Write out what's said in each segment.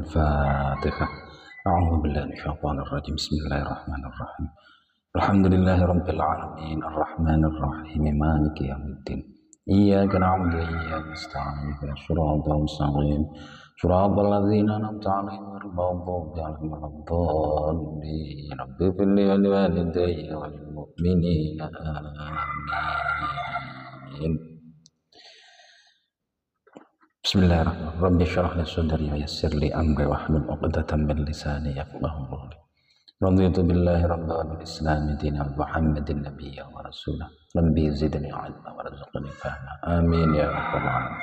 الفاتحة. أعوذ بالله من الشيطان الرجيم. بسم الله الرحمن الرحيم. الحمد لله رب العالمين الرحمن الرحيم مالك يوم الدين إياك نعبد وإياك نستعين اهدنا الصراط المستقيم صراط الذين أنعمت عليهم غير المغضوب عليهم ولا الضالين رب اغفر لي ولوالدي وللمؤمنين آمين. Bismillahirrahmanirrahim. Rabbi shrah li sadri wa yassir li amri wahlul 'uqdatam min lisani yafqahu qawli. Raditu billahi rabban wa bil islami dinan wa Muhammadin nabiyyan wa rasulah. Rabbi zidni 'ilman warzuqni fahma. Amin ya rabbal alamin.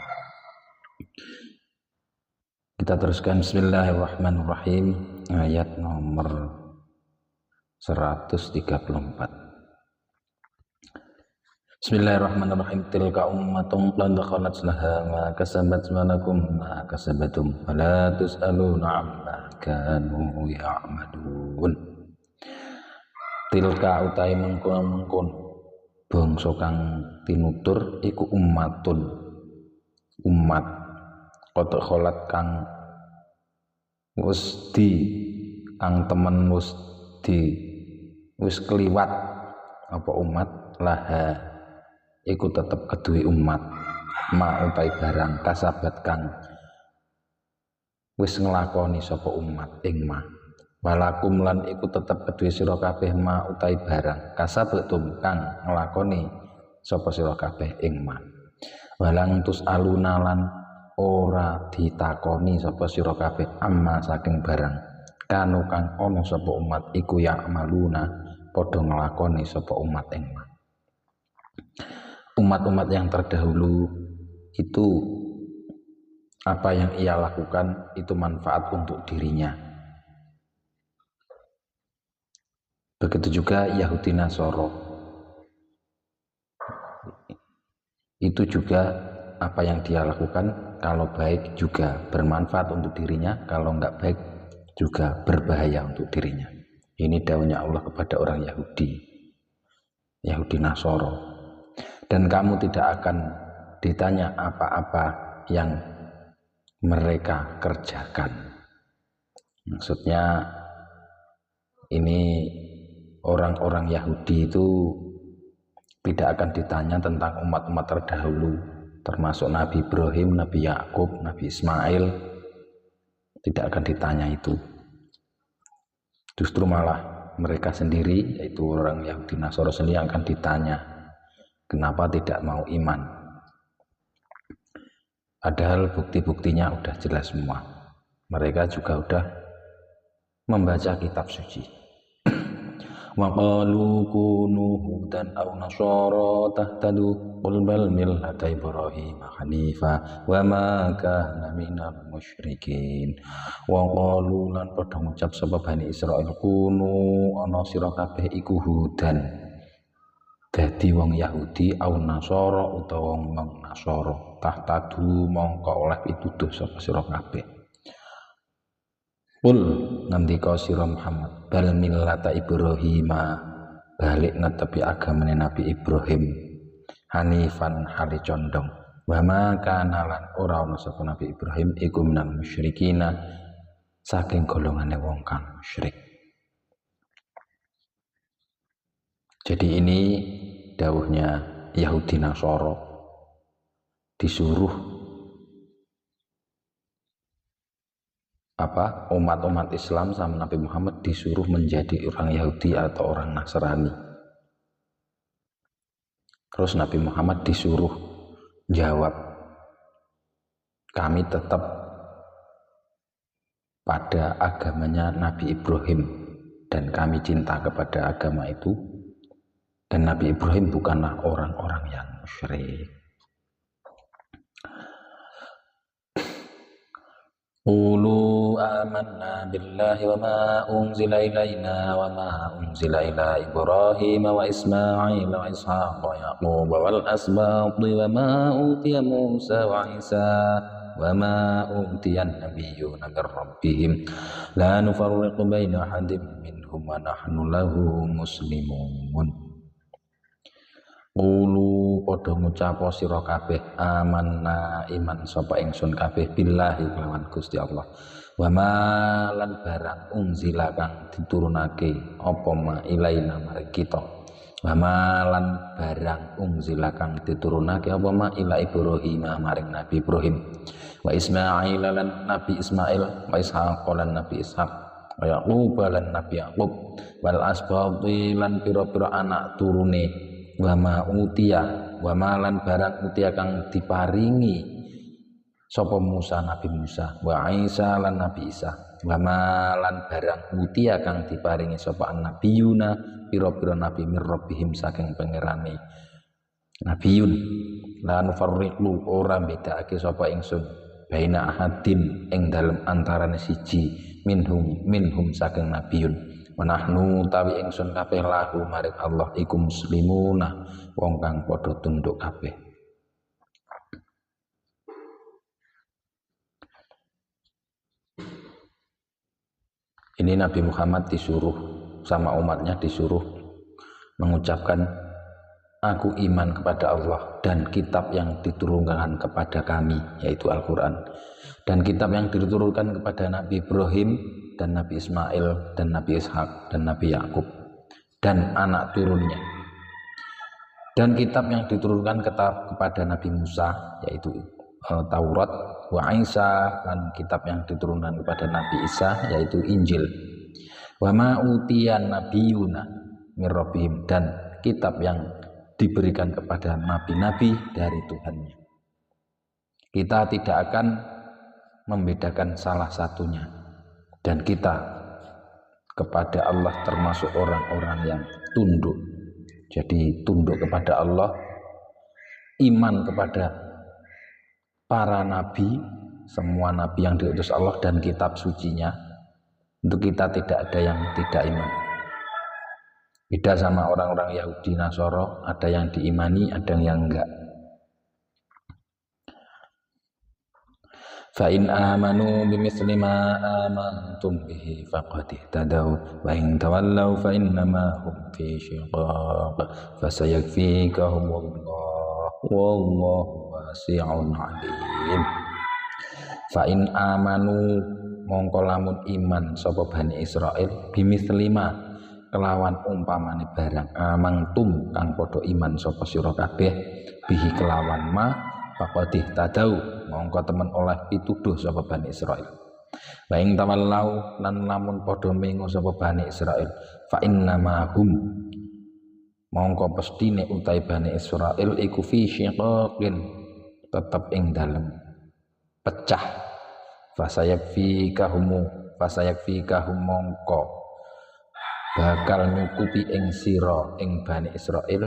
Kita teruskan Bismillahirrahmanirrahim ayat nomor 134. Bismillahirrahmanirrahim. Tilka ummatun qad khalat laha ma kasabat wa lakum ma kasabatum wa la tus'aluna 'amma kanu ya'malun. Tilka utai mengkon bangsa kang tinutur iku umat qad khalat kang kang temen wis kliwat apa umat laha iku tetep kedue umat ma utai barang kasabat kang wis nglakoni sapa umat ing ma walakum lan iku tetep kedue sira kabeh ma utai barang kasabatum kang nglakoni sapa sira kabeh ing ma walang tus aluna lan ora ditakoni sapa sira kabeh amma saking barang kanu kang ana sapa umat iku ya maluna padha nglakoni sapa umat ing ma. Umat-umat yang terdahulu itu apa yang ia lakukan itu manfaat untuk dirinya. Begitu juga Yahudi Nasoro. Itu juga apa yang dia lakukan kalau baik juga bermanfaat untuk dirinya, kalau enggak baik juga berbahaya untuk dirinya. Ini dawuhnya Allah kepada orang Yahudi Nasoro. Dan kamu tidak akan ditanya apa-apa yang mereka kerjakan. Maksudnya ini orang-orang Yahudi itu tidak akan ditanya tentang umat-umat terdahulu, termasuk Nabi Ibrahim, Nabi Yakub, Nabi Ismail. Tidak akan ditanya itu. Justru malah mereka sendiri, yaitu orang Yahudi Nasoro sendiri yang akan ditanya kenapa tidak mau iman. Padahal bukti-buktinya udah jelas semua. Mereka juga udah membaca kitab suci. Wa qalu kunu hudan aw nasara tahtadu qul bal millata Ibrahim hanifa wa ma kana minal musyrikin. Wa qalu lan padha ngucap sapa Bani Israil kunu ana sira kabeh iku hudan dadi wong Yahudi au Nasara utawa wong Nasara tahtadu mongko oleh pituduh sapa sira kabeh. Qul ngendika sira Muhammad bal millata Ibrahim balik netepi agamane Nabi Ibrahim hanifan hale condong wa ma kana lan ora ana sapa Nabi Ibrahim iku minal musyrikina saking golongane wong kang musyrik. Jadi ini dawuhnya Yahudi Nasoro disuruh umat-umat Islam sama Nabi Muhammad disuruh menjadi orang Yahudi atau orang Nasrani. Terus Nabi Muhammad disuruh jawab, kami tetap pada agamanya Nabi Ibrahim dan kami cinta kepada agama itu. Dan Nabi Ibrahim bukanlah orang-orang yang musyrik. Qulu amanna billahi wa ma unzila ilaina wa ma unzila ila Ibrahim wa Ismail wa Ishaq wa Yaqub wal asbati wa ma utiya Musa wa Isa wa ma utiya an-nabiyyuna min rabbihim la nufarriqu baina ahadin minhum wa nahnu lahu muslimun. Qulu padha ngucap sira kabeh amanna iman sapa ingsun kabeh billahi kelawan Gusti Allah wa ma lan barang unzila kang diturunake apa ma ilaina maring kita wa ma lan barang unzila kang diturunake apa ma ila Ibrahim maring Nabi Ibrahim wa Ismail lan Nabi Ismail wa Ishaq lan Nabi Ishaq wa Yaqub lan Nabi Yaqub wal asbati lan pira-pira anak turune wa ma lan barang utia kang diparingi sapa Musa Nabi Musa wa Isa lan Nabi Isa wa ma lan barang utia kang diparingi sapa nabiyuna pira-pira nabi mir rabbihim saking pangerane nabiyun la nufarriqu ora bedakake sapa ingsun baina ahadin ing dalem antarane siji minhum saking nabiyun wa nahnu tawi ingsun kabeh lahu maring Allah iku muslimuna wong kang padha tunduk kabeh. Ini Nabi Muhammad disuruh sama umatnya, disuruh mengucapkan aku iman kepada Allah dan kitab yang diturunkan kepada kami yaitu Al-Quran dan kitab yang diturunkan kepada Nabi Ibrahim dan Nabi Ismail dan Nabi Ishaq dan Nabi Yakub dan anak turunnya dan kitab yang diturunkan kepada Nabi Musa yaitu Taurat wa Isa dan kitab yang diturunkan kepada Nabi Isa yaitu Injil wa ma utiyan nabiyuna mir rabbihim dan kitab yang diberikan kepada nabi-nabi dari Tuhannya. Kita tidak akan membedakan salah satunya dan kita kepada Allah termasuk orang-orang yang tunduk. Jadi tunduk kepada Allah, iman kepada para nabi, semua nabi yang diutus Allah dan kitab sucinya. Untuk kita tidak ada yang tidak iman. Beda sama orang-orang Yahudi Nasoro, ada yang diimani, ada yang enggak. Fa in amanu bimithli ma amantum bihi faqad ihtadaw wa in tawallaw fa innama hum fi shiqaq fasayakfikahumullah wallahu wasi'un 'alim. Fa in amanu mongko lamun iman sapa Bani Israil bimithli ma kelawan umpamane barang amangtum kang padha iman sapa sira kabeh bihi kelawan ma faqadih tadau mongko temen oleh pituduh sapa Bani Israil wa ing tawallau lan lamun padha mengo sapa Bani Israil fa innama hum mongko pestine utai Bani Israil iku fi syiqaqin tetep ing dalem pecah fasayakfikahum mongko bakal nyukupi ing sira ing Bani Israil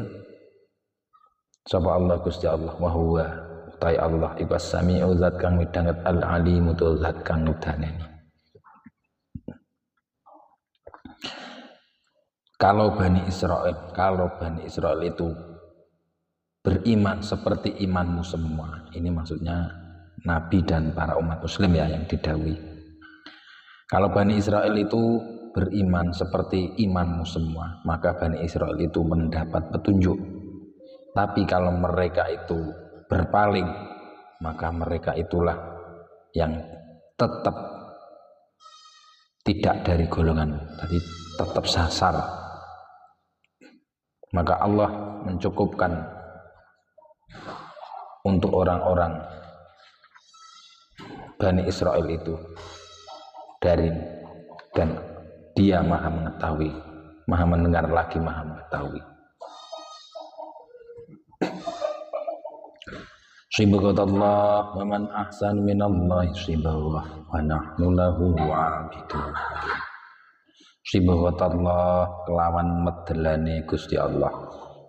sapa Allah Gusti Allah wa huwa utai Allah iku as-sami'u zat kang midhanget al-alimu tu zat kang nudaneni. Kalau Bani Israil itu beriman seperti imanmu semua, ini maksudnya Nabi dan para umat muslim ya yang didhawuhi. Kalau Bani Israil itu beriman seperti imanmu semua, maka Bani Israil itu mendapat petunjuk. Tapi kalau mereka itu berpaling, maka mereka itulah yang tetap tidak dari golongan, tadi tetap sasar. Maka Allah mencukupkan untuk orang-orang Bani Israil itu dari dan Dia maha mengetahui, maha mendengar lagi maha mengetahui. Sibghatallah wa man ahsan minallahi sibghah wa nahnu lahu 'abidun. Sibghatallah kelawan medelane Gusti Allah.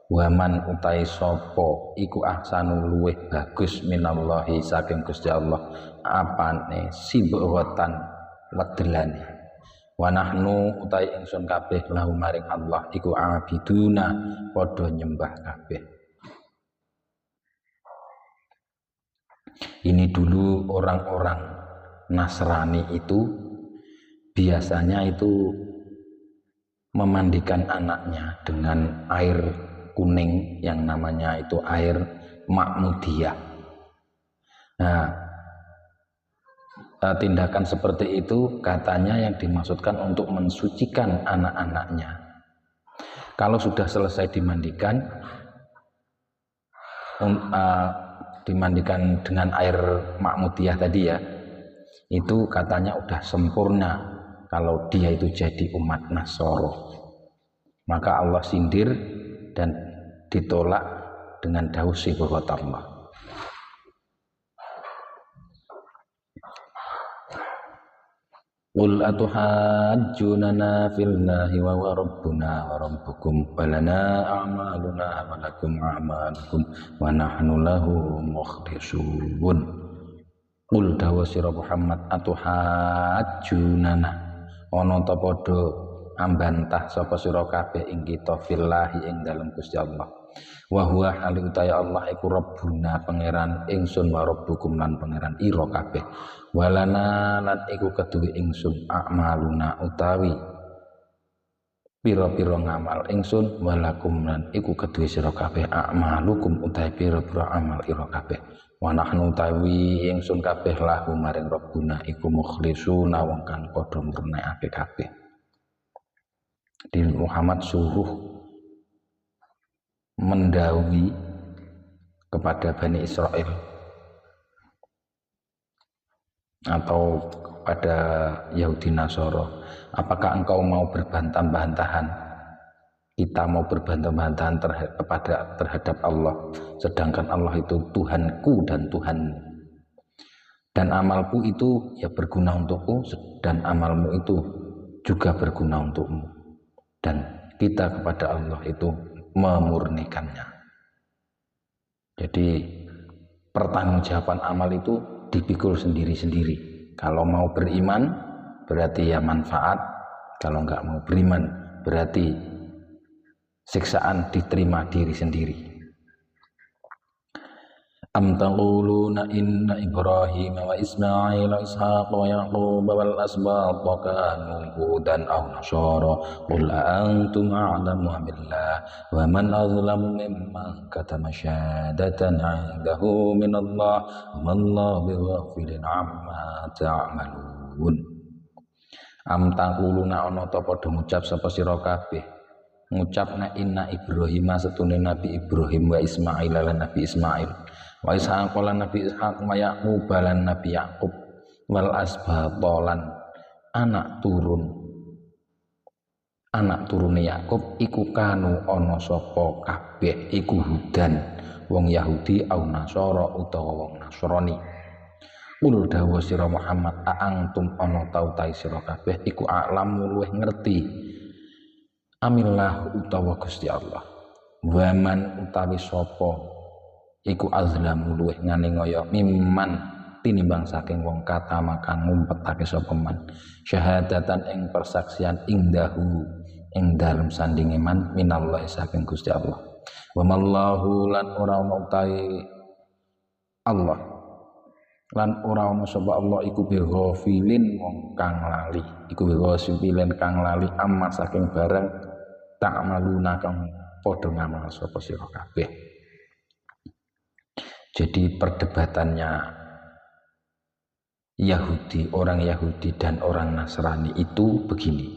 Wa man utai sapa iku ahsanu luweh bagus minallahi saking Gusti Allah apane sibghatan medelane. Wa nahnu utai ingsun kabeh lahu maring Allah iku 'abiduna padha nyembah kabeh. Ini dulu orang-orang Nasrani itu biasanya itu memandikan anaknya dengan air kuning yang namanya itu air Ma'mudiyah. Nah, tindakan seperti itu katanya yang dimaksudkan untuk mensucikan anak-anaknya. Kalau sudah selesai dimandikan, dimandikan dengan air Ma'mudiyah tadi ya, itu katanya udah sempurna kalau dia itu jadi umat Nasoro. Maka Allah sindir dan ditolak dengan dawuh sibghatallah. Qul atuhajjunana fillahi wa huwa rabbuna wa rabbukum wa lana a'maluna wa lakum a'malukum wa nahnu lahu mukhlisun. Qul dawuh sira Muhammad atuhajjunana ana ta padha ambantah sapa sira kabeh ing kita fillahi ing dalem Gusti Allah. Wa huwa hali utaya Allah iku rabbuna pangeran ingsun wa rabbukum lan pangeran ira kabeh. Walana lan iku keduwe ingsun a'maluna utawi pira-pira ngamal ingsun, walakum lan iku keduwe sira kabeh a'malukum utawi pira-pira amal ira kabeh. Wa nahnu utawi ingsun kabeh lahu maring rabbuna iku mukhlisuna wong kang padha murnekake kabeh. Di Muhammad suruh mendawuhi kepada Bani Israel atau pada Yahudi Nasoro, apakah engkau mau berbantah-bantahan, kita mau berbantah-bantahan terhadap Allah, sedangkan Allah itu Tuhanku dan Tuhanmu, dan amalku itu ya berguna untukku dan amalmu itu juga berguna untukmu, dan kita kepada Allah itu memurnikannya. Jadi pertanggungjawaban amal itu dipikul sendiri-sendiri. Kalau mau beriman berarti ya manfaat, kalau enggak mau beriman berarti siksaan diterima diri sendiri. Am taquluna inna Ibrahim wa Ismail wa Ishaq wa Yaqub wal asbaq kanu hudan aw nasara qul antum a'lamu billah wa man azlamu mimman katama syahadatan 'indahu min Allah wa mallahu bighafilin 'amma ta'malun. Am taquluna ana ta padha ngucap sapa sira kabeh ngucapna inna Ibrahim satune Nabi Ibrahim wa Ismail lan Nabi Ismail wa Ishaq lan Nabi Ishaq wa Yaqub lan Nabi Yaqub wal asbaq lan anak turune Yakub iku kanu ana sapa kabeh iku hudan wong Yahudi au Nasara utawa wong Nasrani. Qul dawuh sira Muhammad aangtum ana tau sira kabeh iku a'lamu luweh ngerti amillah utawa Gusti Allah. Waman utawi sapa iku azlamu luweh nganingaya mimman tinimbang saking wong kata makang ngumpetake sapa man syahadatan ing persaksian indahu ing dalem sandinge man minallahi saking Gusti Allah. Wa mallahu lan ora ana utawi Allah lan ora ana sapa Allah iku bighafilin wong kang lali, iku bighafilin kang lali amma saking barang ta'maluna kang padha ngamal sapa sira kabeh. Jadi perdebatannya Yahudi, orang Yahudi dan orang Nasrani itu begini.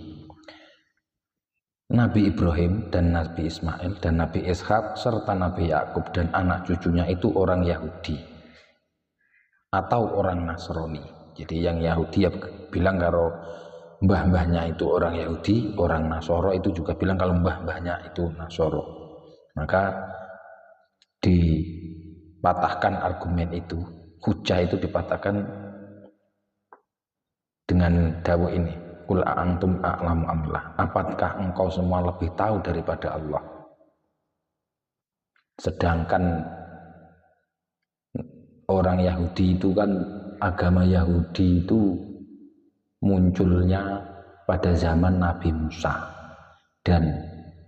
Nabi Ibrahim dan Nabi Ismail dan Nabi Ishak serta Nabi Yakub dan anak cucunya itu orang Yahudi atau orang Nasrani. Jadi yang Yahudi ya bilang kalau mbah-mbahnya itu orang Yahudi, orang Nasoro itu juga bilang kalau mbah-mbahnya itu Nasoro. Maka dipatahkan argumen itu, hujah itu dipatahkan dengan dawuh ini, qul a'antum a'lamu amillah, apakah engkau semua lebih tahu daripada Allah? Sedangkan orang Yahudi itu kan, agama Yahudi itu munculnya pada zaman Nabi Musa, dan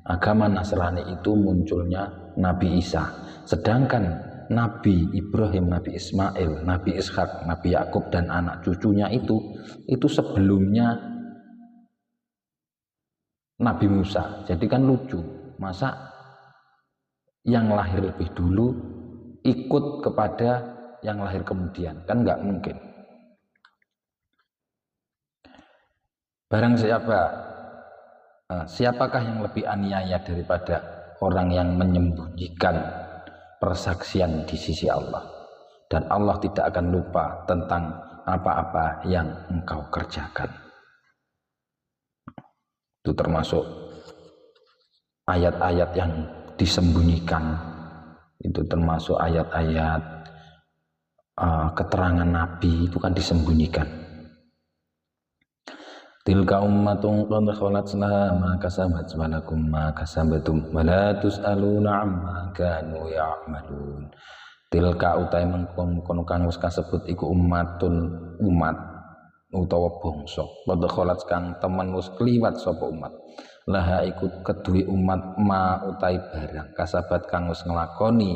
agama Nasrani itu munculnya Nabi Isa. Sedangkan Nabi Ibrahim, Nabi Ismail, Nabi Ishak, Nabi Yakub dan anak cucunya itu sebelumnya Nabi Musa. Jadi kan lucu, masa yang lahir lebih dulu ikut kepada yang lahir kemudian, kan nggak mungkin. Barang siapakah yang lebih aniaya daripada orang yang menyembunyikan persaksian di sisi Allah, dan Allah tidak akan lupa tentang apa-apa yang engkau kerjakan. Itu termasuk ayat-ayat yang disembunyikan, itu termasuk ayat-ayat keterangan Nabi, itu kan disembunyikan. Tilka ummatun qad khalat laha ma kasabat wa lakum ma kasabatum wa la tus'aluna amma kanu ya'malun. Tilka utai mengkono kang wis kasebut iku umat utawa bangsa qad khalat kang temen wis kliwat sapa umat. Laha iku kedue umat ma utai barang kasabat kang wis nglakoni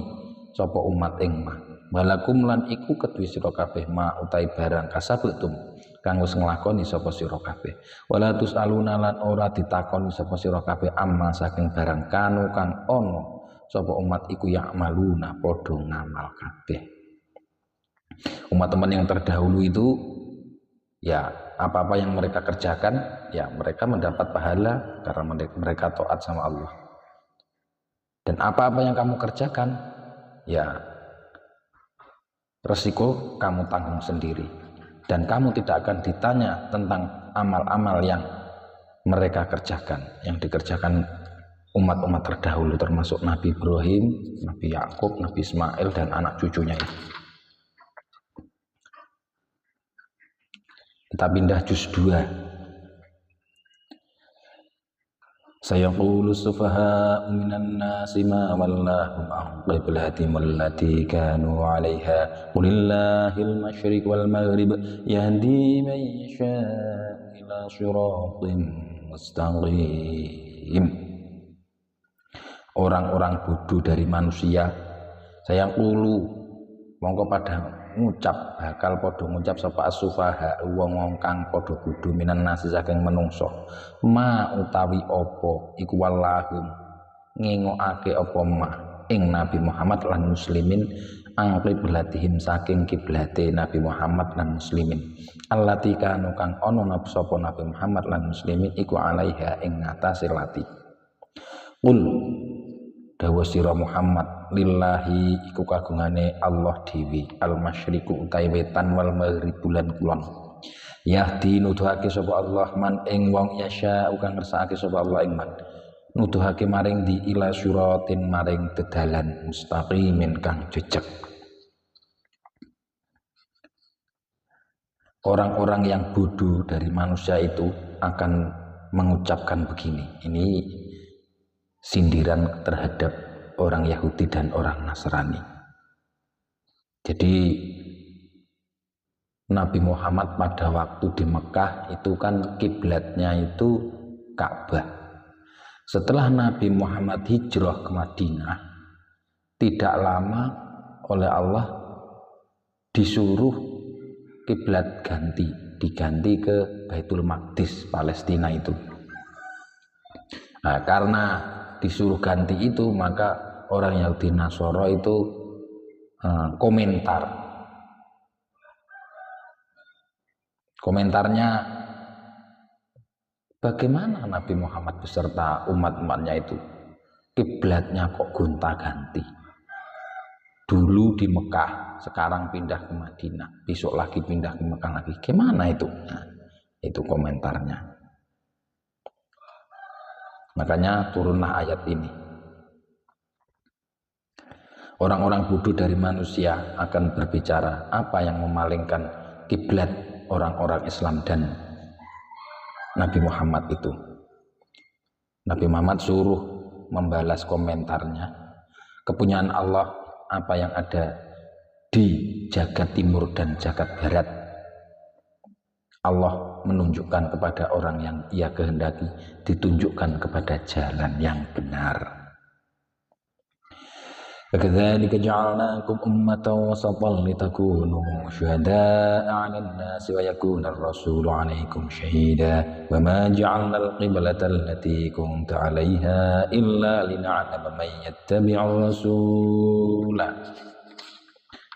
sapa umat ing ma. Walakum lan iku kedue sira kabeh ma utai barang kasabatum kang wis nglakoni sapa sira kabeh. Wala tusaluna lan ora ditakoni sapa sira kabeh amma saking barang kanu kang ana sapa umat iku ya'maluna padha ngamal kabeh. Umat-umat yang terdahulu itu ya apa-apa yang mereka kerjakan ya mereka mendapat pahala karena mereka taat sama Allah. Dan apa-apa yang kamu kerjakan ya resiko kamu tanggung sendiri, dan kamu tidak akan ditanya tentang amal-amal yang mereka kerjakan, yang dikerjakan umat-umat terdahulu termasuk Nabi Ibrahim, Nabi Yakub, Nabi Ismail dan anak cucunya itu. Kita pindah juz 2. Sayaqulu sufaha'u minan nasi ma wallahum an qiblatihim allati kanu 'alaiha qulillahil masyriq wal maghrib yahdi man yasha'u ila siratin mustaqim. Orang-orang bodoh dari manusia sayaqulu mongko pada ngucap bakal padha ngucap sapa as-sufaha wong-wong kang padha bodho minan nasi saking menungso ma utawi apa iku wallahum ngengokake apa ma ing Nabi Muhammad lan muslimin ang qiblatihim saking kiblate Nabi Muhammad lan muslimin allati kanu kang ana sapa Nabi Muhammad lan muslimin iku alaiha ing ngatasé lati. Qul dawa sira Muhammad lillahi iku kagungane Allah dewi al-masyriqu utai wetan wal maghrib bulan kulon yahdi nuduhake sapa Allah man ing wong yasya kang ngersakake sapa Allah ing man nuduhake maring di ila suratin maring dedalan mustaqimin kang jejeg. Orang-orang yang bodoh dari manusia itu akan mengucapkan begini, ini sindiran terhadap orang Yahudi dan orang Nasrani. Jadi Nabi Muhammad pada waktu di Mekah itu kan kiblatnya itu Ka'bah. Setelah Nabi Muhammad hijrah ke Madinah, tidak lama oleh Allah disuruh kiblat diganti ke Baitul Maqdis Palestina itu. Nah, karena disuruh ganti itu maka orang Yahudi Nasoro itu komentarnya bagaimana Nabi Muhammad beserta umat-umatnya itu kiblatnya kok gonta-ganti, dulu di Mekah sekarang pindah ke Madinah, besok lagi pindah ke Mekah lagi, gimana itu? Nah, itu komentarnya. Makanya turunlah ayat ini. Orang-orang bodoh dari manusia akan berbicara apa yang memalingkan kiblat orang-orang Islam dan Nabi Muhammad itu. Nabi Muhammad suruh membalas komentarnya. Kepunyaan Allah apa yang ada di jagat timur dan jagat barat. Allah menunjukkan kepada orang yang ia kehendaki, ditunjukkan kepada jalan yang benar. Kadzalika ja'alnakum ummatan wasatan litakunu syuhada'a 'alan nasi wa yakuna ar-rasulu 'alaikum syahida wa ma ja'alna al-qiblata allati kunta 'alaiha illa lina'lama man yattabi'ur rasula.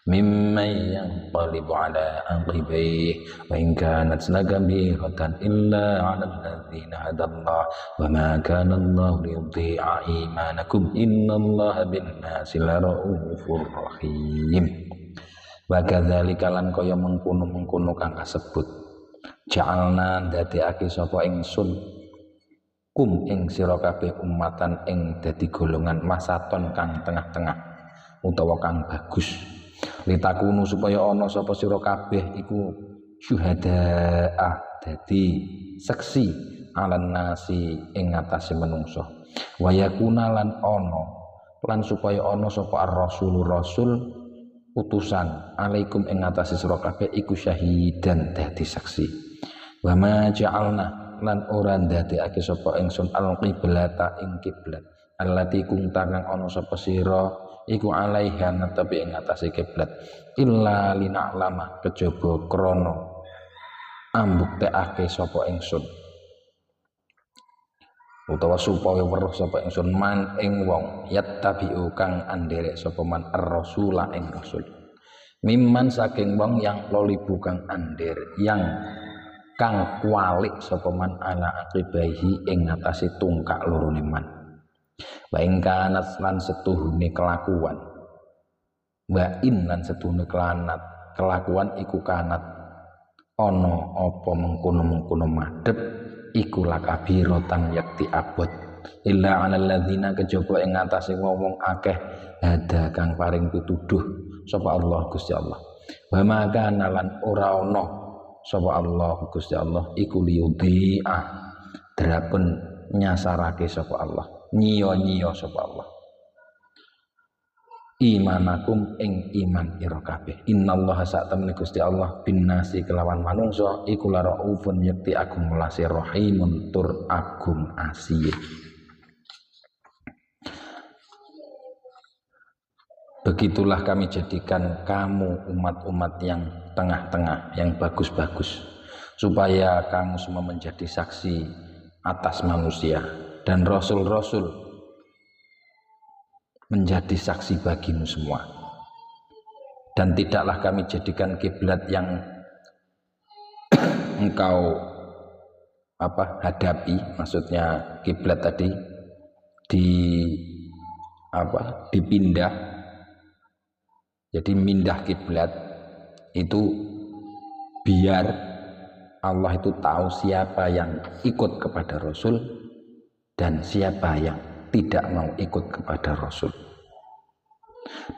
mimman yanqalibu ala aqibaihi wa in kanat lakabiratan illa 'alal ladzina hadallah wa ma kana Allahu liyudhi'a imanakum innallaha bin-nasi laraufur rahim. Wa kadzalika lan kaya mengkono-mengkono kang kasebut ja'alna ndadekake sapa ingsun kum ing sira kabeh ummatan ing dadi golongan masaton kang tengah-tengah utawa kang bagus litakunu supaya ana sapa sira kabeh iku syuhada'a dadi saksi alan nasi ing ngatasé menungso wa yakuna lan ana lan supaya ana sapa ar-rasul rasul utusan alaikum ing ngatasé sira kabeh iku syahidan dadi saksi wa ma ja'alna lan ora ndadekake sapa ingsun al-qiblata ing kiblat allati kunta kang ana sapa sira iku alaiha netepi ing atase kiblat illa lina'lama kejaba krana ambuktekake sapa ingsun utawa supaya weruh sapa ingsun man ing wong yattabi'u kang anderek sapa man ar-rasula ing rasul mimman saking wong yang lolibu kang ander yang kang kualik sapa man ala aqibaihi ing atase tungkak lorone man wa ing kanat lan setuhune kelakuan wa in lan setuhune kelakuan iku kanat ana apa mengkono-mengkono madhep iku lakabiratan yakti abot illa 'alal ladzina kejaba ing atase wong akeh hada kang paring pituduh sapa Allah Gusti Allah wa maka lan ora ana sapa Allah Gusti Allah iku liyudhi'a drapen nyasarake sapa Allah nyiya sapa Allah imanakum ing iman ira kabeh innallaha sa'tamni Gusti Allah binnasi kelawan manungsa iku laraufun yakti agung welase rahimun tur agung asih. Begitulah kami jadikan kamu umat-umat yang tengah-tengah, yang bagus-bagus, supaya kamu semua menjadi saksi atas manusia, dan rasul-rasul menjadi saksi bagimu semua. Dan tidaklah kami jadikan kiblat yang engkau hadapi, maksudnya kiblat tadi dipindah. Jadi mindah kiblat itu biar Allah itu tahu siapa yang ikut kepada Rasul dan siapa yang tidak mau ikut kepada Rasul.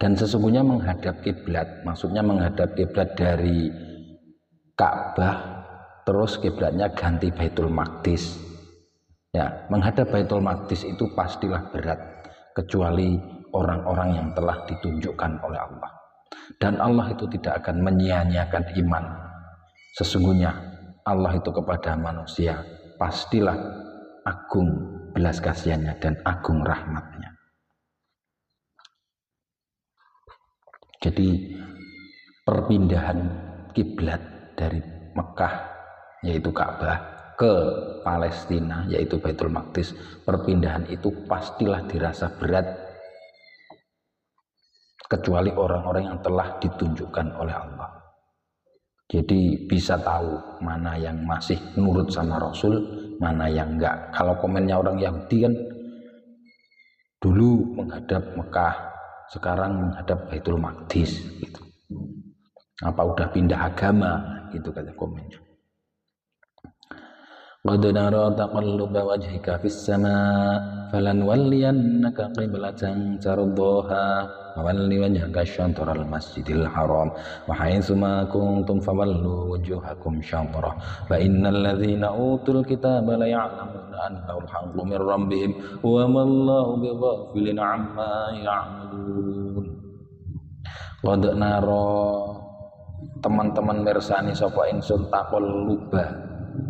Dan sesungguhnya menghadap kiblat, maksudnya menghadap kiblat dari Ka'bah terus kiblatnya ganti Baitul Maqdis. Ya, menghadap Baitul Maqdis itu pastilah berat kecuali orang-orang yang telah ditunjukkan oleh Allah. Dan Allah itu tidak akan menyia-nyiakan iman. Sesungguhnya Allah itu kepada manusia pastilah agung belas kasihannya dan agung rahmatnya. Jadi perpindahan kiblat dari Mekah yaitu Ka'bah ke Palestina yaitu Baitul Maqdis, perpindahan itu pastilah dirasa berat kecuali orang-orang yang telah ditunjukkan oleh Allah. Jadi bisa tahu mana yang masih nurut sama Rasul, mana yang enggak. Kalau komennya orang Yahudi kan dulu menghadap Mekah, sekarang menghadap Baitul Maqdis gitu. Apa udah pindah agama gitu kata komennya. Qad nara taqalluba wajhika fis sama' falanwalliyannaka qiblatan tardaha fawalli wajhaka syatral masjidil haram wa haitsu ma kuntum fawallu wujuhakum syatrah fa innal ladzina utul kitaba la ya'lamuna annahu al-haqqu min rabbihim wa ma Allahu bighafilin 'amma ya'malun. Qad nara teman-teman mirsani sapa ingsun taqalluba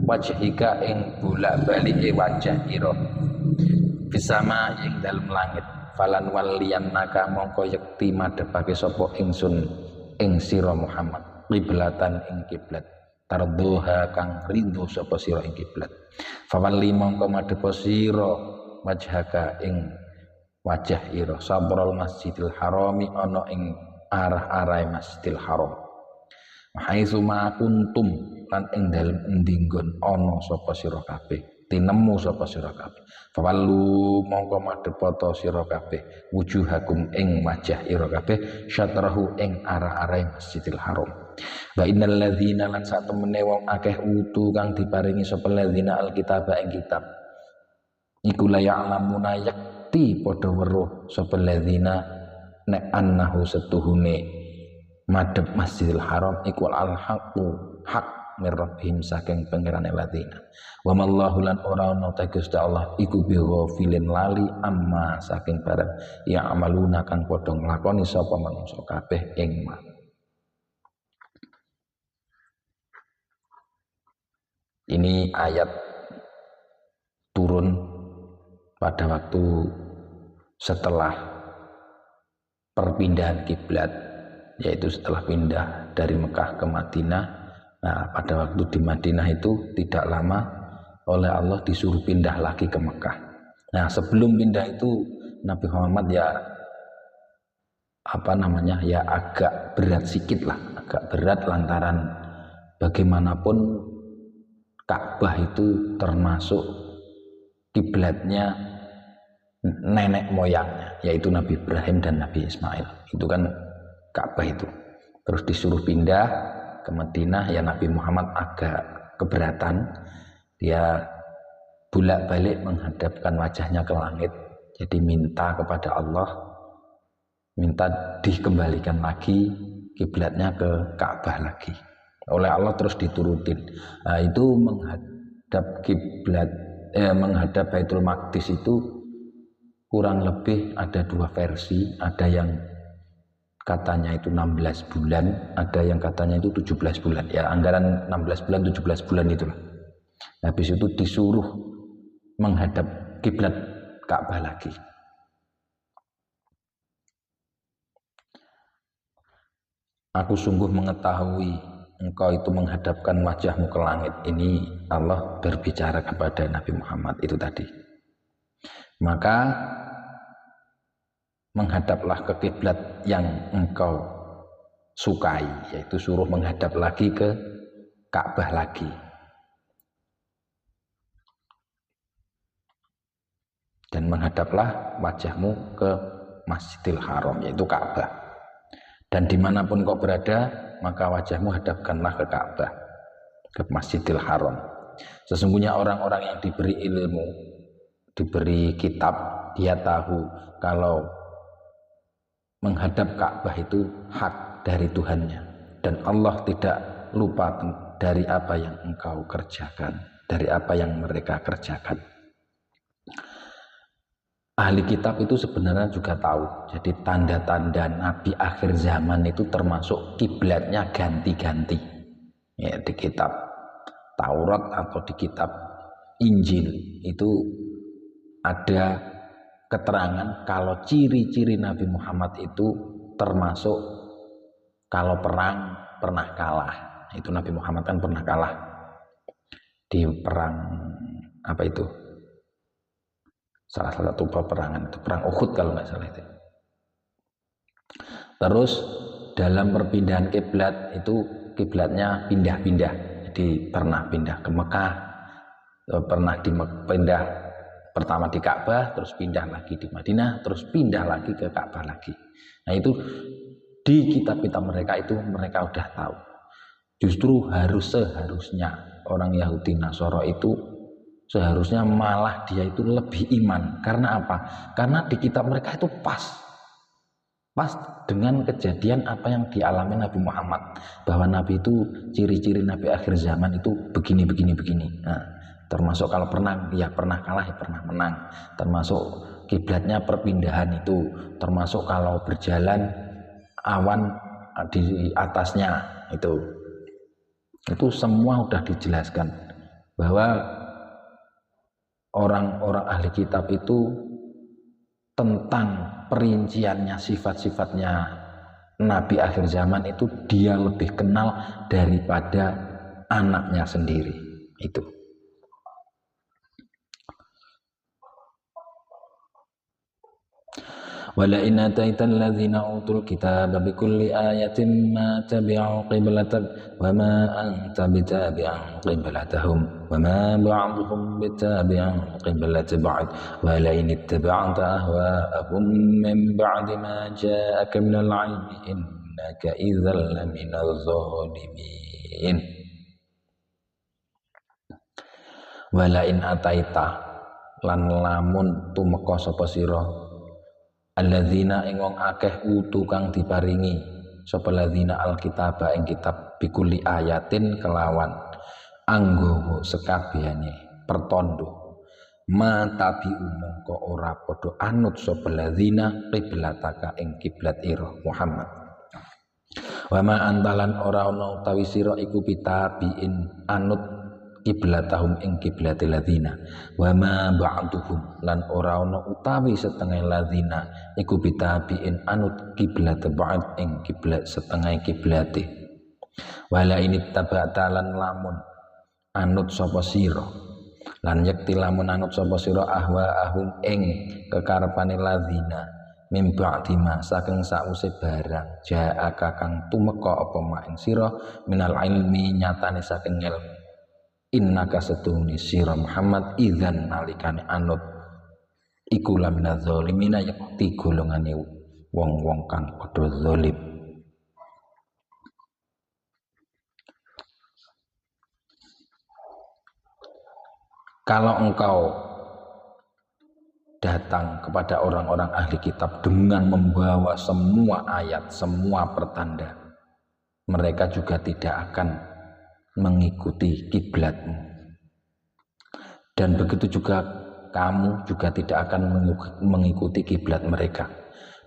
wajhika ing bolak-balike wajah ira bisama ing dalem langit falan walliyannaka mongko yekti madhepake sapa ingsun ing sira Muhammad qiblatan ing kiblat tardoha kang rindu sapa sira ing kiblat fawalli mongko madhepa sira wajhaka ing wajah ira sabrul masjidil harami ana ing arah-arah Masjidil Haram. Haitsu ma kuntum lan ing dalem endi nggon ana sapa sira kabeh, tinemu sapa sira kabeh. Fawallu mongko madhepoto sira kabeh wujuhakum ing wajah ira kabeh syatrahu ing arah-arah Masjidil Haram. Wa innal ladzina lan sak temene wong akeh utu kang diparingi sapa ladzina alkitaba ing kitab. Iku la ya'lamuna yakti padha weruh sapa ladzina nek annahu setuhune madhep Masjidil Haram iku al-haqqu hak mir rabbihim saking pangerane ladzina. Wa mallahu lan ora ana ta Gusti Allah iku bi ghafilin lali amma saking barang ya amaluna kang padha nglakoni sapa manungsa kabeh ing ma. Ini ayat turun pada waktu setelah perpindahan kiblat, yaitu setelah pindah dari Mekah ke Madinah. Nah, pada waktu di Madinah itu tidak lama oleh Allah disuruh pindah lagi ke Mekah. Nah, sebelum pindah itu Nabi Muhammad ya agak berat sikit lah, agak berat lantaran bagaimanapun Ka'bah itu termasuk kiblatnya nenek moyangnya, yaitu Nabi Ibrahim dan Nabi Ismail. Itu kan Ka'bah itu. Terus disuruh pindah ke Madinah, ya Nabi Muhammad agak keberatan. Dia bolak-balik menghadapkan wajahnya ke langit. Jadi minta kepada Allah, minta dikembalikan lagi kiblatnya ke Ka'bah lagi. Oleh Allah terus diturutin. Nah, itu menghadap kiblat, menghadap Baitul Maqdis itu kurang lebih ada dua versi. Ada yang katanya itu 16 bulan, ada yang katanya itu 17 bulan. Ya anggaran 16 bulan, 17 bulan itulah. Habis itu disuruh menghadap kiblat Ka'bah lagi. Aku sungguh mengetahui engkau itu menghadapkan wajahmu ke langit. Ini Allah berbicara kepada Nabi Muhammad itu tadi. Maka menghadaplah ke kiblat yang engkau sukai, yaitu suruh menghadap lagi ke Ka'bah lagi. Dan menghadaplah wajahmu ke Masjidil Haram, yaitu Ka'bah. Dan dimanapun kau berada, maka wajahmu hadapkanlah ke Ka'bah, ke Masjidil Haram. Sesungguhnya orang-orang yang diberi ilmu, diberi kitab, dia tahu kalau menghadap Ka'bah itu hak dari Tuhannya. Dan Allah tidak lupa dari apa yang engkau kerjakan, dari apa yang mereka kerjakan. Ahli kitab itu sebenarnya juga tahu. Jadi tanda-tanda Nabi akhir zaman itu termasuk kiblatnya ganti-ganti. Ya, di kitab Taurat atau di kitab Injil itu ada keterangan kalau ciri-ciri Nabi Muhammad itu termasuk kalau perang pernah kalah. Itu Nabi Muhammad kan pernah kalah di perang apa itu? Salah satu peperangan itu perang Uhud kalau nggak salah itu. Terus dalam perpindahan kiblat itu kiblatnya pindah-pindah. Jadi pernah pindah ke Mekah, pernah pindah pertama di Ka'bah, terus pindah lagi di Madinah, terus pindah lagi ke Ka'bah lagi. Nah itu di kitab-kitab mereka itu mereka udah tahu. Justru seharusnya orang Yahudi Nasara itu seharusnya malah dia itu lebih iman. Karena apa? Karena di kitab mereka itu pas dengan kejadian apa yang dialami Nabi Muhammad, bahwa Nabi itu ciri-ciri Nabi akhir zaman itu begini. Nah, termasuk kalau pernah ya pernah kalah ya pernah menang, termasuk kiblatnya perpindahan itu, termasuk kalau berjalan awan di atasnya itu semua sudah dijelaskan bahwa orang-orang ahli kitab itu tentang perinciannya, sifat-sifatnya Nabi akhir zaman itu dia lebih kenal daripada anaknya sendiri itu. wala in ataital ladzina utul kitaba bikulli ayatin ma tabi'u qiblatak wa ma anta bitabi'in qiblatahum wa ma ba'duhum bitabi'in qiblati ba'd wala in ittaba'ta ahwa'ahum min ba'di ma ja'aka minal 'ilmi innaka idzal laminaz zalimin. Wala in ataita lan lamun tumeka sapa sira alladzina ing wong akeh utu kang diparingi sapa alladzina alkitaba ing kitab bikuli ayatin kelawan anggawa sekabehane pertondo matabi mongko ora padha anut sapa alladzina qiblataka ing kiblat ira Muhammad wa ma antalan ora ana utawi sira iku pitabiin anut kiblatahum ing kiblatil ladzina wa ma ba'duhum lan ora ana utawi setengah ladzina iku bitabiin anut kiblat ba'd ing kiblat setengah kiblate wala ini tabata lan lamun anut sapa sira lan yakti lamun anut sapa sira ahum ing kekarepane ladzina mim ba'dima saking sause barang ja'aka kang tumeka apa ma ing sira minal ilmi nyatane saking ilmu innaka setuhuni sira Muhammad idzan nalikane anut iku laminaz zalimina yakti golongane wong-wong kang padha zalim. Kalau engkau datang kepada orang-orang ahli kitab dengan membawa semua ayat, semua pertanda, mereka juga tidak akan mengikuti kiblatmu, dan begitu juga kamu juga tidak akan mengikuti kiblat mereka,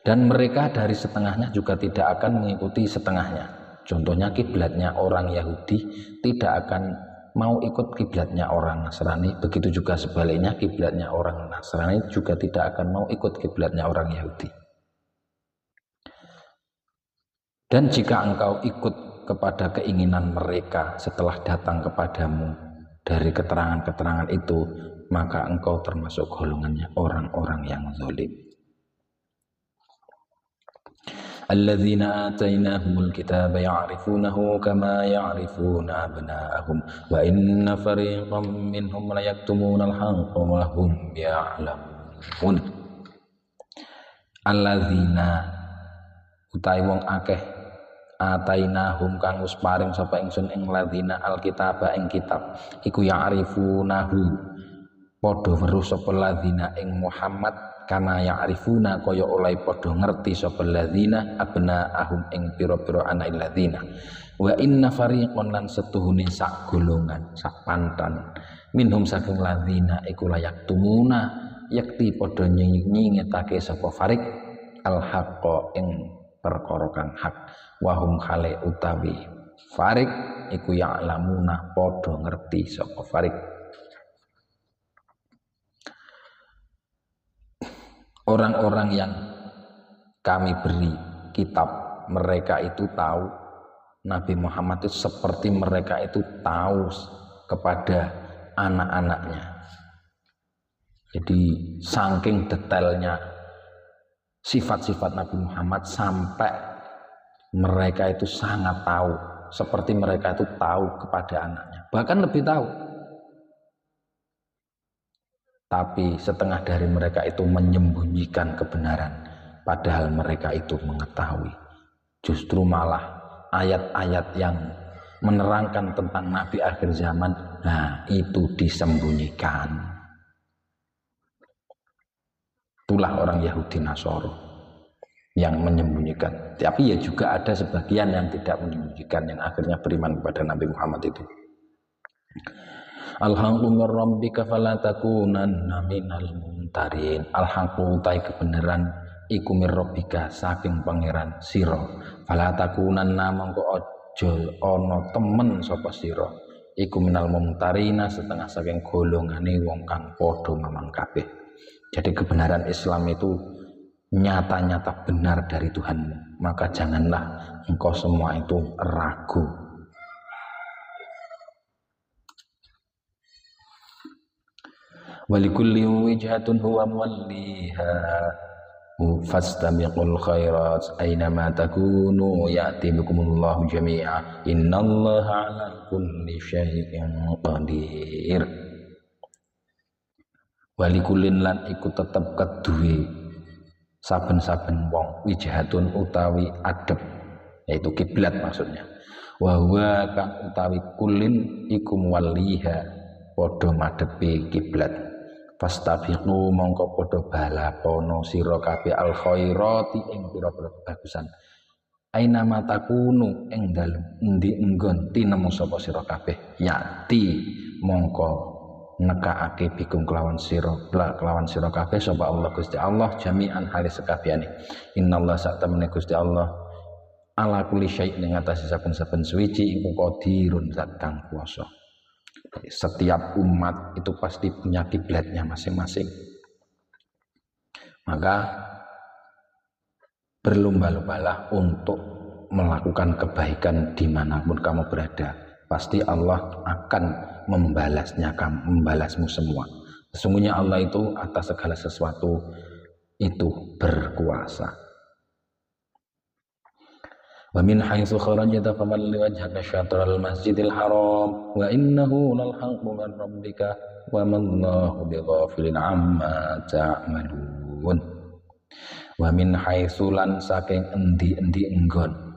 dan mereka dari setengahnya juga tidak akan mengikuti setengahnya. Contohnya kiblatnya orang Yahudi tidak akan mau ikut kiblatnya orang Nasrani, begitu juga sebaliknya kiblatnya orang Nasrani juga tidak akan mau ikut kiblatnya orang Yahudi. Dan jika engkau ikut kepada keinginan mereka setelah datang kepadamu dari keterangan-keterangan itu, maka engkau termasuk golongannya orang-orang yang zalim. Alladzina atainahumul kitaba ya'rifunahu kama ya'rifuna abna'ahum wa inna fariqam minhum la yaktumunal haqqa wa hum ya'lamun. Alladzina utai wong akeh atainahum kang wis paring sapa ingsun ing ladzina alkitaba ing kitab iku ya'rifunahu padha weruh sapa ladzina ing Muhammad kama ya'rifuna kaya oleh padha ngerti sapa ladzina abnaahum ing pira-pira anak ladzina wa inna fariqon lan setuhune sak golongan sak pantan minhum saking ladzina iku layak tumuna yakti padha nyingetake sapa farik al haqqa ing perkara kang hak wahum khale utawi farik iku ya'lamuna padha ngerti sapa farik. Orang-orang yang kami beri kitab, mereka itu tahu Nabi Muhammad itu seperti mereka itu tahu kepada anak-anaknya. Jadi saking detailnya sifat-sifat Nabi Muhammad sampai mereka itu sangat tahu, seperti mereka itu tahu kepada anaknya, bahkan lebih tahu. Tapi setengah dari mereka itu menyembunyikan kebenaran, padahal mereka itu mengetahui. Justru malah ayat-ayat yang menerangkan tentang Nabi akhir zaman, nah itu disembunyikan. Itulah orang Yahudi Nasoro yang menyembunyikan. Tapi ya juga ada sebagian yang tidak menyembunyikan, yang akhirnya beriman kepada Nabi Muhammad itu. Al-haqqu min rabbika fala takunanna minal mumtarin. Al-haqqu utai kebenaran iku min rabbika saking pangeran sira. Fala takunanna mongko aja ana temen sapa sira. Iku minal mumtarina setengah saking golongane wong kang padha mamang kabeh. Jadi kebenaran Islam itu nyata-nyata benar dari Tuhanmu, maka janganlah engkau semua itu ragu. Walikulli wijhatun huwa muwalliha fastabiqul khairat aynama takunu ya'ti bikumullahu jami'a innallaha 'ala kulli syai'in qadir. Walikulin lan iku tetep keduwe saben-saben wong wijhatun utawi adep, yaitu kiblat maksudnya. Wa huwa kang utawi kulin iku muwalliha padha madhepi kiblat. Fastabiqu mongko padha balapono sira kabeh al khairati ing pira-pira kebagusan. Aina matakunu ing dalem endi enggon tinemu sapa sira kabeh yati mongko nekaake bikum kelawan sira kabeh sapa Allah Gusti Allah jami'an halis sekabehane. Innallaha satamene Gusti Allah ala kulli syai' ing atase saben-saben suci iku qadirun zat kang kuwasa. Setiap umat itu pasti punya kiblatnya masing-masing. Maka berlomba-lombalah untuk melakukan kebaikan dimanapun kamu berada. Pasti Allah akan membalasmu semua. Sesungguhnya Allah itu atas segala sesuatu itu berkuasa. Wa min haitsu kharajta famalli wajhaka syatral masjidil haram wa innahu lal haqqu min rabbika wa mallahu bighafilin amma ta'malun. Wa min haitsu lan saking endi-endi enggon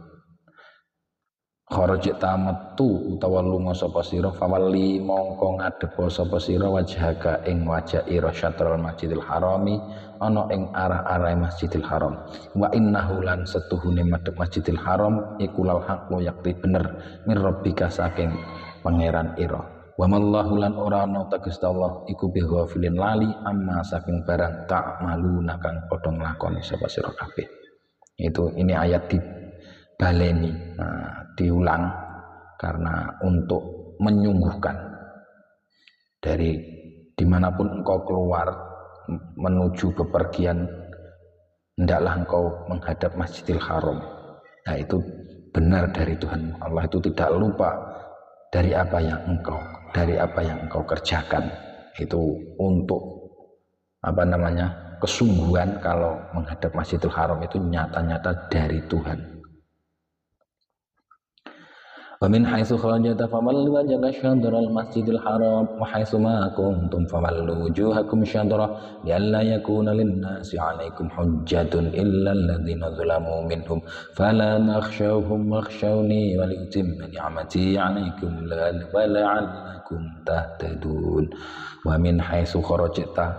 kharajta metu utawa lunga sapa sira fawalli mongko ngadhep sapa sira wajhaka ing wajah ira syatral masjidil harami ana ing arah-arah Masjidil Haram. Wa innahu lan setuhune madhep Masjidil Haram iku lal haqqu yakti bener min rabbika saking pangeran ira. Wa mallahu lan ora ana Gusti Allah iku bighafilin lali amma saking barang ta'maluna kang padha nglakoni sapa sira kabeh. Ini ayat baleni, diulang karena untuk menyungguhkan dari dimanapun engkau keluar menuju bepergian hendaklah engkau menghadap Masjidil Haram. Nah itu benar dari Tuhan. Allah itu tidak lupa dari apa yang engkau kerjakan. Itu untuk kesungguhan kalau menghadap Masjidil Haram itu nyata-nyata dari Tuhan. Wa min haitsu kharajta famallu wajhaka syatral masjidil haram wa haitsu ma kuntum famallu wujuhakum syatra lialla yakuna lin-nasi 'alaikum hujjatun illa alladziina zalamu minhum fala takhshawhum wakhshawni wa liutimma ni'mati 'alaikum wa la'allakum tahtadun. Wa min haitsu kharajta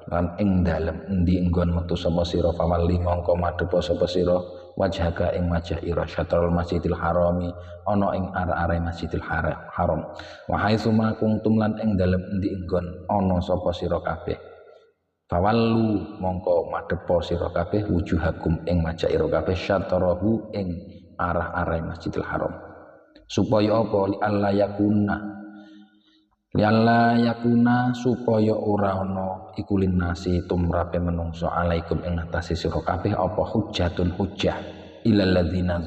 lan ing dalem endi enggon metu sapa sira famalli mongko madhep sapa sira wajhaka ing wajah ira syatral masjidil harami ana ing arah-arah Masjidil Haram wa haitsu ma kuntum lan ing dalem endi enggon ana sapa sira kabeh fawallu mongko madhep sira kabeh wujuhakum ing wajah ira kabeh syatrahu ing arah-arah Masjidil Haram supaya apa lialla yakuna supaya ora ana iku linasi tumrape menungso alaikum ing atase sira kabeh apa hujjatun hujjah ilal ladzina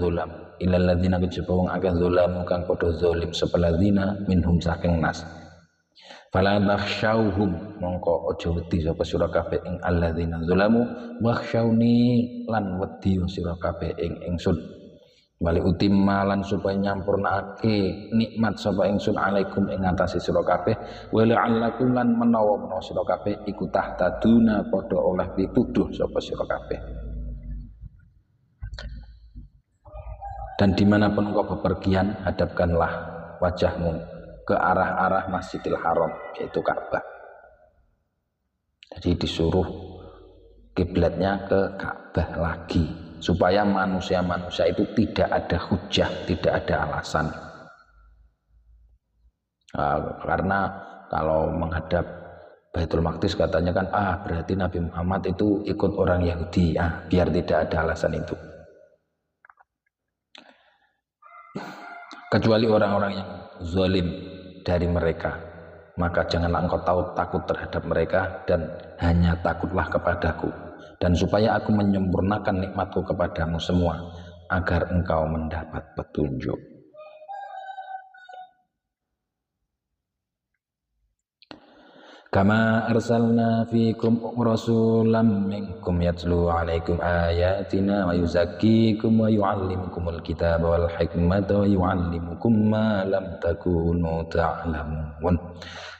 kejaba wong akeh zalamu kang padha zalim sapa ladzina minhum saking nas fala takhshawhum mongko aja wedi sapa sira kabeh ing alladzina zalamu wakhshawni lan wedi sira kabeh ing ingsun wali utimma lan supaya nyampurnake nikmat sapa ingsun alaikum ing atase sira kabeh wa la'allakum lan menawa sira kabeh iku tahtaduna padha oleh pituduh sapa sira kabeh. Dan dimanapun engkau bepergian hadapkanlah wajahmu ke arah-arah Masjidil Haram yaitu Ka'bah. Jadi disuruh kiblatnya ke Ka'bah lagi supaya manusia-manusia itu tidak ada hujah, tidak ada alasan. Karena kalau menghadap Baitul Maqdis katanya kan berarti Nabi Muhammad itu ikut orang Yahudi. Biar tidak ada alasan itu. Kecuali orang-orang yang zalim dari mereka, maka janganlah engkau takut terhadap mereka dan hanya takutlah kepadaku. Dan supaya aku menyempurnakan nikmatku kepadamu semua agar engkau mendapat petunjuk. Kama arsalna fikum rasulam minkum yatlu alaikum ayatina wa yuzakkikum wa yuallimukumul kitaba wal hikmata wa yuallimukum ma lam takunu ta'lamun.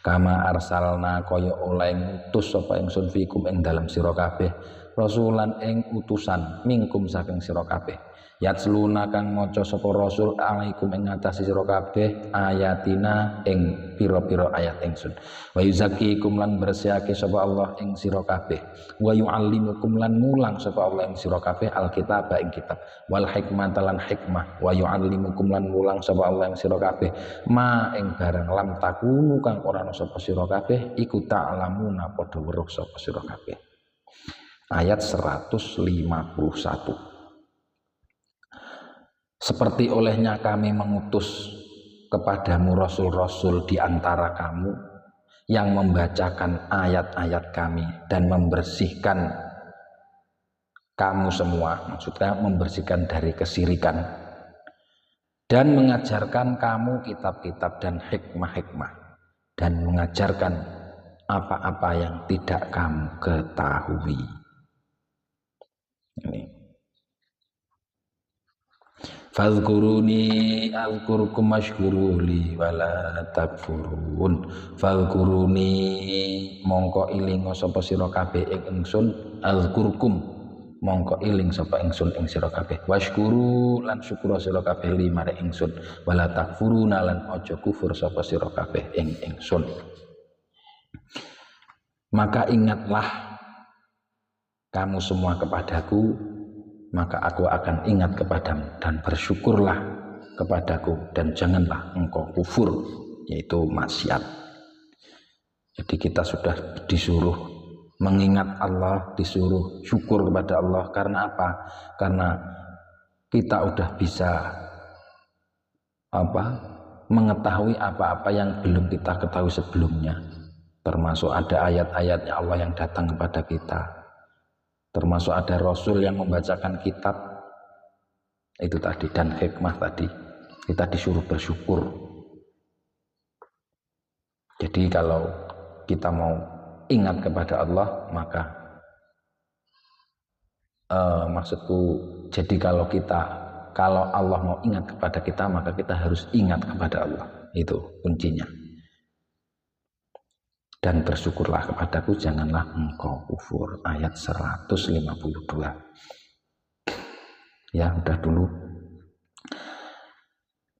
Kama arsalna kaya oleh ngutus sapa ingsun fikum ing dalam sira kabeh rasulan ing utusan minkum saking sira kabeh yatsluna kang maca sapa rasul alaikum ing ngatasi sira kabeh ayatina ing pira-pira ayat ingsun wa yuzakkikum lan bersihake sapa Allah ing sira kabeh wa yuallimukum lan mulang sapa Allah ing sira kabeh alkitab ing kitab wal hikmata lan hikmah wa yuallimukum lan mulang sapa Allah ing sira kabeh ma ing barang lam takunu kang ora ana sapa sira kabeh iku ta'lamuna padha weruh sapa sira kabeh. Ayat 151. Seperti olehnya kami mengutus kepadamu rasul-rasul di antara kamu yang membacakan ayat-ayat kami dan membersihkan kamu semua, maksudnya membersihkan dari kesirikan dan mengajarkan kamu kitab-kitab dan hikmah-hikmah dan mengajarkan apa-apa yang tidak kamu ketahui. Ini Fadhkuruni azkurkum washkuruli wala takfurun. Fadhkuruni mongko iling sapa sira kabeh ing ingsun azkurkum mongko iling sapa ingsun ing sira kabeh washkuru lan syukur sira kabeh li mare ingsun wala takfuruna lan aja kufur sapa sira kabeh ing ingsun. Maka ingatlah kamu semua kepadaku, maka aku akan ingat kepadamu, dan bersyukurlah kepadaku dan janganlah engkau kufur, yaitu maksiat. Jadi kita sudah disuruh mengingat Allah, disuruh syukur kepada Allah. Karena apa? Karena kita udah bisa mengetahui apa-apa yang belum kita ketahui sebelumnya, termasuk ada ayat-ayatnya Allah yang datang kepada kita, termasuk ada Rasul yang membacakan kitab itu tadi, dan hikmah tadi. Kita disuruh bersyukur. Jadi kalau kita mau ingat kepada Allah, maka maksudku, jadi kalau Allah mau ingat kepada kita, maka kita harus ingat kepada Allah. Itu kuncinya. Dan bersyukurlah kepadaku, janganlah engkau kufur. Ayat 152. Ya, udah dulu.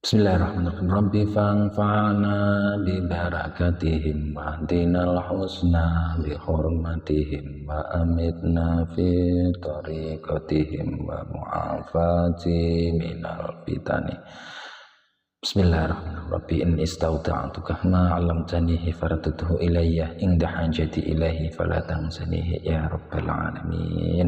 Bismillahirrahmanirrahim. Rabbi fa'ana bi barakatihim wa dinal husna bi hurmatihim wa amitna fi tariqatihim wa mu'afati minal fitani. Bismillahirrahmanirrahim. Rabbi in istauda'tuka ma 'allamtanihi faratuhu ilayya inda hajati ilaihi fala tansanihi ya rabbal alamin.